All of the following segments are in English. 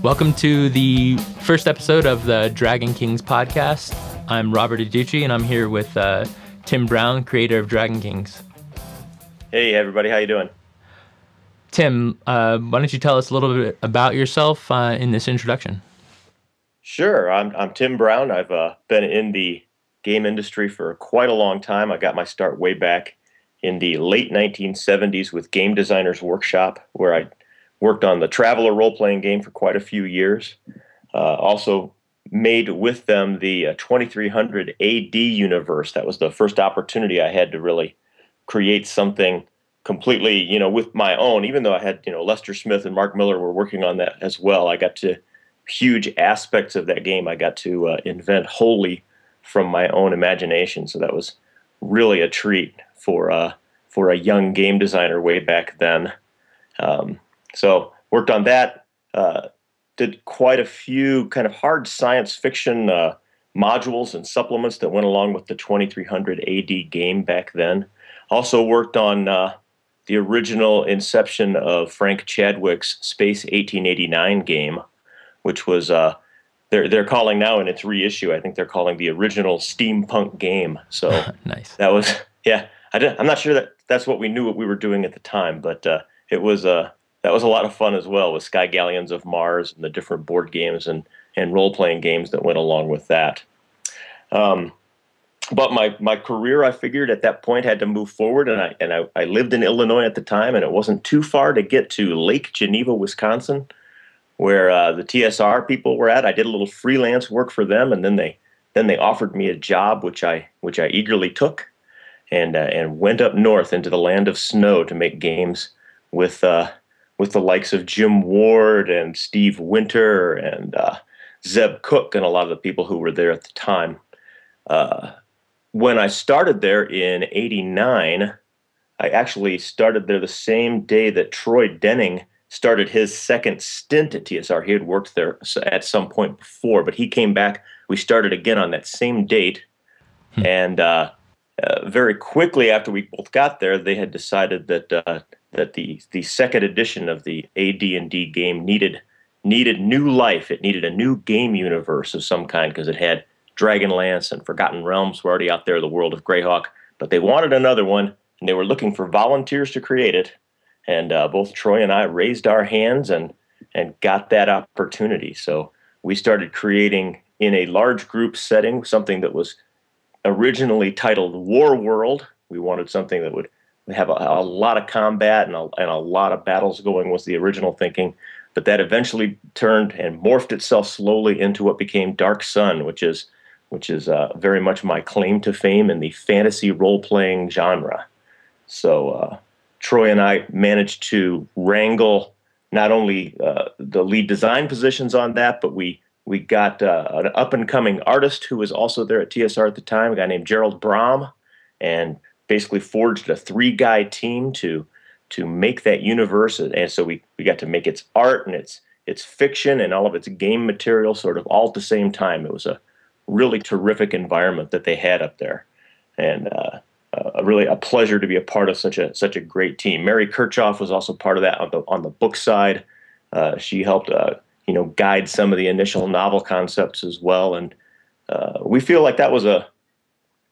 Welcome to the first episode of the Dragon Kings podcast. I'm Robert Adducci, and I'm here with Tim Brown, creator of Dragon Kings. Hey, everybody. How you doing? Tim, why don't you tell us a little bit about yourself in this introduction? Sure. I'm Tim Brown. I've been in the game industry for quite a long time. I got my start way back in the late 1970s with Game Designers Workshop, where I worked on the Traveler role-playing game for quite a few years. Also made with them the 2300 AD universe. That was the first opportunity I had to really create something completely, with my own, even though I had, Lester Smith and Mark Miller were working on that as well. I got to huge aspects of that game I got to invent wholly from my own imagination. So that was really a treat for a young game designer way back then. So worked on that, did quite a few kind of hard science fiction modules and supplements that went along with the 2300 AD game back then. Also worked on the original inception of Frank Chadwick's Space 1889 game, which was they're calling now in its reissue. I think they're calling the original steampunk game. So Nice. That was I'm not sure that's what we knew what we were doing at the time, but it was that was a lot of fun as well with Sky Galleons of Mars and the different board games and role-playing games that went along with that. But my career, I figured at that point, had to move forward, and I lived in Illinois at the time, and it wasn't too far to get to Lake Geneva, Wisconsin, where the TSR people were at. I did a little freelance work for them, and then they offered me a job, which I eagerly took, and went up north into the land of snow to make games with the likes of Jim Ward and Steve Winter and Zeb Cook and a lot of the people who were there at the time. When I started there in '89, I actually started there the same day that Troy Denning started his second stint at TSR. He had worked there at some point before, but he came back. We started again on that same date. And very quickly after we both got there, they had decided that the second edition of the AD&D game needed new life. It needed a new game universe of some kind because it had Dragonlance and Forgotten Realms were already out there, the world of Greyhawk, but they wanted another one, and they were looking for volunteers to create it. And both Troy and I raised our hands and got that opportunity. So we started creating in a large group setting something that was originally titled War World. We wanted something that would have a lot of combat and a lot of battles going, was the original thinking. But that eventually turned and morphed itself slowly into what became Dark Sun, which is very much my claim to fame in the fantasy role-playing genre. So Troy and I managed to wrangle not only the lead design positions on that, but we got an up-and-coming artist who was also there at TSR at the time, a guy named Gerald Brom, and basically forged a 3-guy team to make that universe. And so we got to make its art and its fiction and all of its game material sort of all at the same time. It was a really terrific environment that they had up there, and really a pleasure to be a part of such a great team. Mary Kirchhoff was also part of that on the book side. She helped guide some of the initial novel concepts as well, and we feel like that was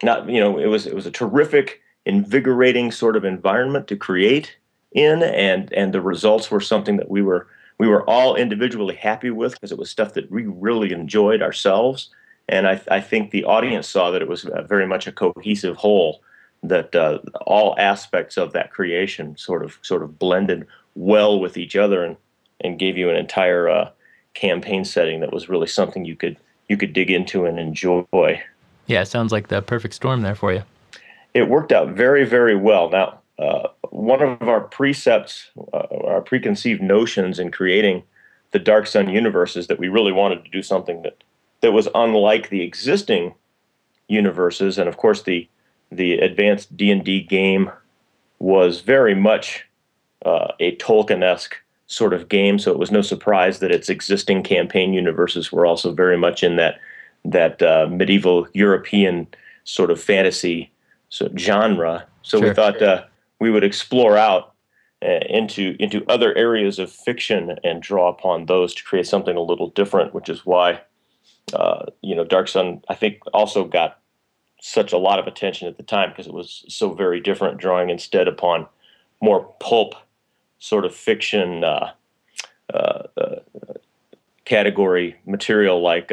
it was a terrific, invigorating sort of environment to create in, and the results were something that we were all individually happy with because it was stuff that we really enjoyed ourselves. And I think the audience saw that it was very much a cohesive whole, that all aspects of that creation sort of blended well with each other and gave you an entire campaign setting that was really something you could dig into and enjoy. Yeah, it sounds like the perfect storm there for you. It worked out very, very well. Now, one of our precepts, our preconceived notions in creating the Dark Sun universe is that we really wanted to do something that was unlike the existing universes. And of course, the advanced D&D game was very much a Tolkien-esque sort of game, so it was no surprise that its existing campaign universes were also very much in that medieval European sort of fantasy genre. So Sure. We thought we would explore out into other areas of fiction and draw upon those to create something a little different, which is why Dark Sun, I think, also got such a lot of attention at the time because it was so very different, drawing instead upon more pulp sort of fiction category material like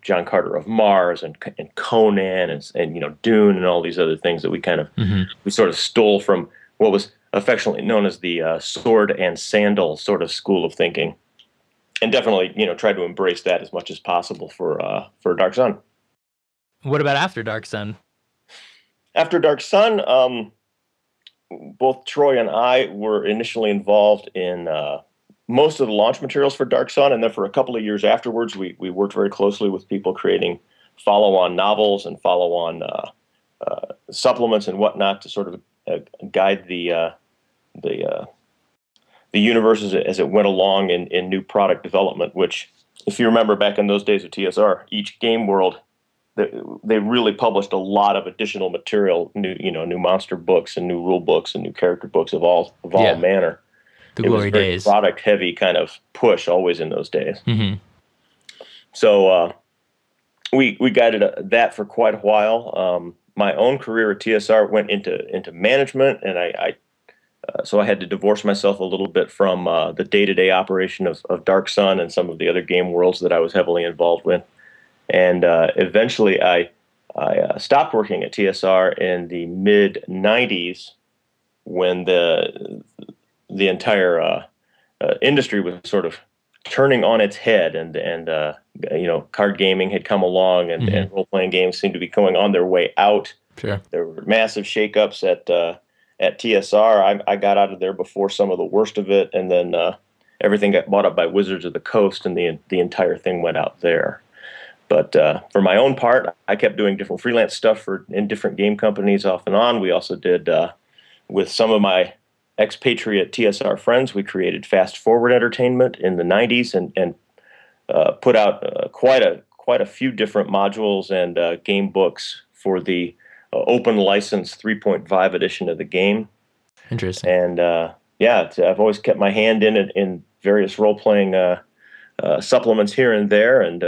John Carter of Mars and Conan and Dune and all these other things that we sort of stole from what was affectionately known as the sword and sandal sort of school of thinking, and definitely tried to embrace that as much as possible for Dark Sun. What about after Dark Sun? After Dark Sun, both Troy and I were initially involved in most of the launch materials for Dark Sun, and then for a couple of years afterwards, we worked very closely with people creating follow-on novels and follow-on supplements and whatnot to sort of guide the universe as it went along in new product development. Which, if you remember back in those days of TSR, each game world, they really published a lot of additional material, new monster books and new rule books and new character books of all manner. The glory days. Product heavy kind of push always in those days. Mm-hmm. So we guided that for quite a while. My own career at TSR went into management, and so I had to divorce myself a little bit from the day-to-day operation of Dark Sun and some of the other game worlds that I was heavily involved with. And eventually I stopped working at TSR in the mid-'90s when the entire industry was sort of turning on its head, and card gaming had come along, and role-playing games seemed to be going on their way out. Sure. There were massive shakeups at TSR. I got out of there before some of the worst of it, and then everything got bought up by Wizards of the Coast, and the entire thing went out there. But for my own part, I kept doing different freelance stuff in different game companies off and on. We also did, with some of my expatriate TSR friends, we created Fast Forward Entertainment in the 90s and put out quite a few different modules and game books for the open license 3.5 edition of the game. Interesting. And I've always kept my hand in it in various role-playing supplements here and there, and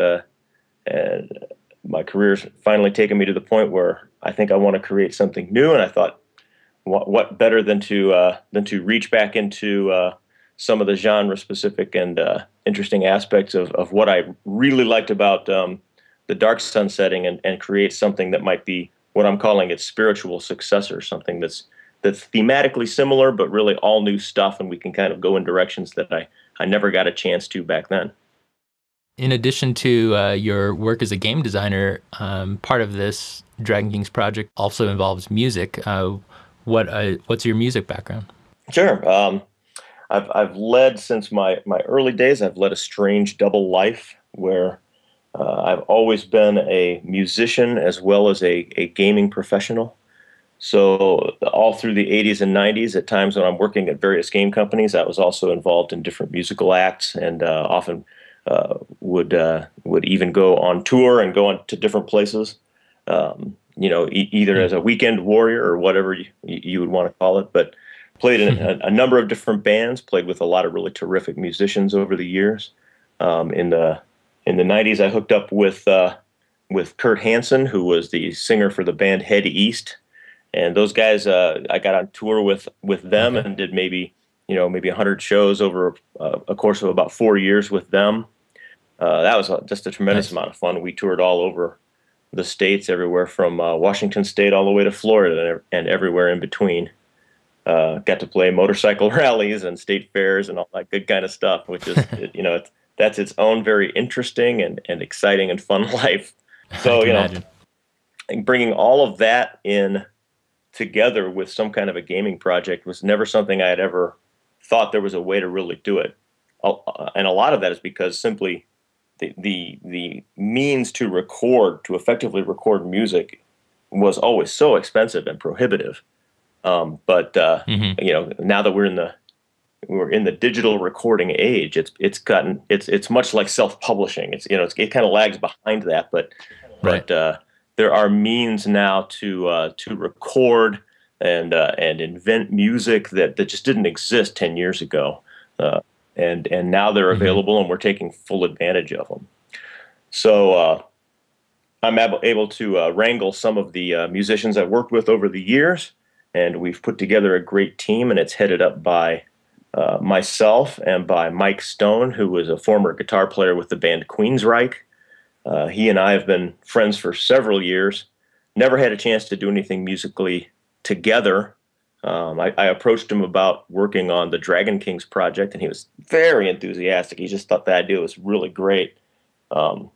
my career's finally taken me to the point where I think I want to create something new, and I thought, what better than to reach back into some of the genre-specific and interesting aspects of what I really liked about the Dark Sun setting, and create something that might be what I'm calling its spiritual successor, something that's thematically similar, but really all new stuff, and we can kind of go in directions that I never got a chance to back then. In addition to your work as a game designer, part of this Dragon Kings project also involves music. What's your music background? Sure. I've led since my early days. I've led a strange double life where I've always been a musician as well as a gaming professional. So all through the 80s and 90s, at times when I'm working at various game companies, I was also involved in different musical acts, and often would even go on tour and go on to different places. Either as a weekend warrior or whatever you would want to call it, but played in a number of different bands, played with a lot of really terrific musicians over the years. In the 90s, I hooked up with Kurt Hansen, who was the singer for the band Head East, and those guys, I got on tour with them and did maybe 100 shows over a course of about 4 years with them. That was just a tremendous amount of fun. We toured all over the states, everywhere from Washington State all the way to Florida and everywhere in between. Got to play motorcycle rallies and state fairs and all that good kind of stuff, which is, that's its own very interesting and exciting and fun life. So, bringing all of that in together with some kind of a gaming project was never something I had ever thought there was a way to really do it. And a lot of that is because simply the means to effectively record music was always so expensive and prohibitive. Now that we're in the digital recording age, it's much like self-publishing. It kind of lags behind that, but there are means now to record and invent music that just didn't exist 10 years ago. And now they're available, and we're taking full advantage of them. So I'm able to wrangle some of the musicians I've worked with over the years, and we've put together a great team, and it's headed up by myself and by Mike Stone, who was a former guitar player with the band Queensryche. He and I have been friends for several years, never had a chance to do anything musically together. I approached him about working on the Dragon Kings project, and he was very enthusiastic. He just thought the idea was really great. Personally,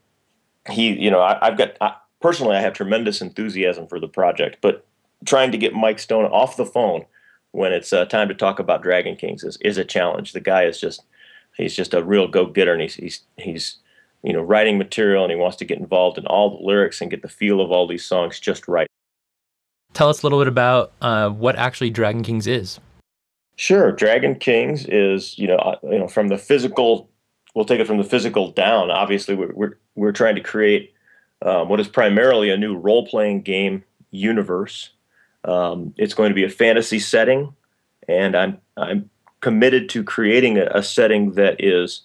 I have tremendous enthusiasm for the project, but trying to get Mike Stone off the phone when it's time to talk about Dragon Kings is a challenge. The guy he's just a real go-getter, and he's writing material, and he wants to get involved in all the lyrics and get the feel of all these songs just right. Tell us a little bit about what actually Dragon Kings is. Sure. Dragon Kings is, from the physical, we'll take it from the physical down. Obviously, we're trying to create what is primarily a new role-playing game universe. It's going to be a fantasy setting, and I'm committed to creating a setting that is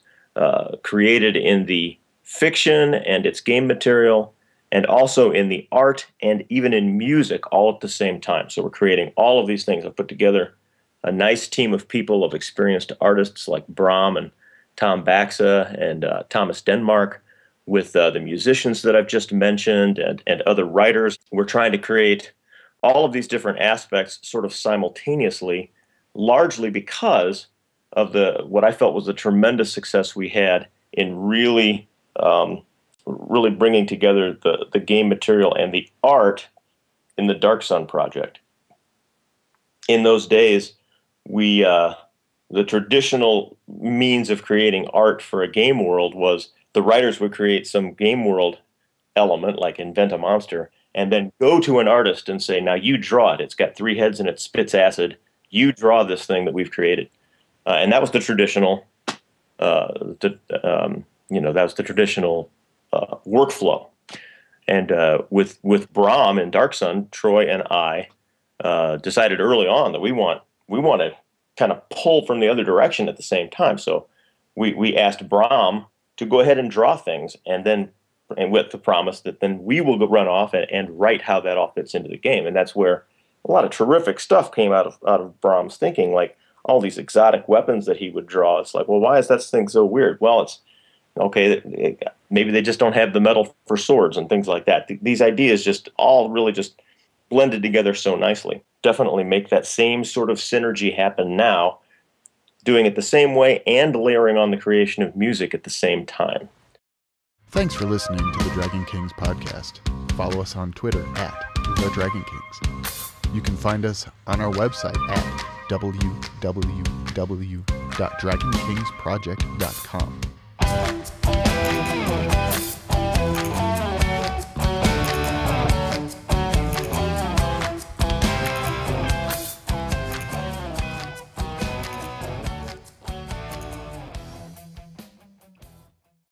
created in the fiction and its game material, and also in the art and even in music all at the same time. So we're creating all of these things. I've put together a nice team of people, of experienced artists like Bram and Tom Baxa and Thomas Denmark, with the musicians that I've just mentioned and other writers. We're trying to create all of these different aspects sort of simultaneously, largely because of what I felt was the tremendous success we had in really bringing together the game material and the art in the Dark Sun project. In those days, the traditional means of creating art for a game world was the writers would create some game world element, like invent a monster, and then go to an artist and say, now you draw it. It's got 3 heads and it spits acid. You draw this thing that we've created. And that was the traditional, workflow. And with Bram and Dark Sun, Troy and I decided early on that we want to kind of pull from the other direction at the same time. So we asked Bram to go ahead and draw things, and with the promise that then we will go run off and write how that all fits into the game. And that's where a lot of terrific stuff came out of Bram's thinking, like all these exotic weapons that he would draw. It's like, well, why is that thing so weird? Well, it's okay, maybe they just don't have the metal for swords and things like that. These ideas just all really just blended together so nicely. Definitely make that same sort of synergy happen now, doing it the same way and layering on the creation of music at the same time. Thanks for listening to the Dragon Kings podcast. Follow us on Twitter at The Dragon Kings. You can find us on our website at www.dragonkingsproject.com.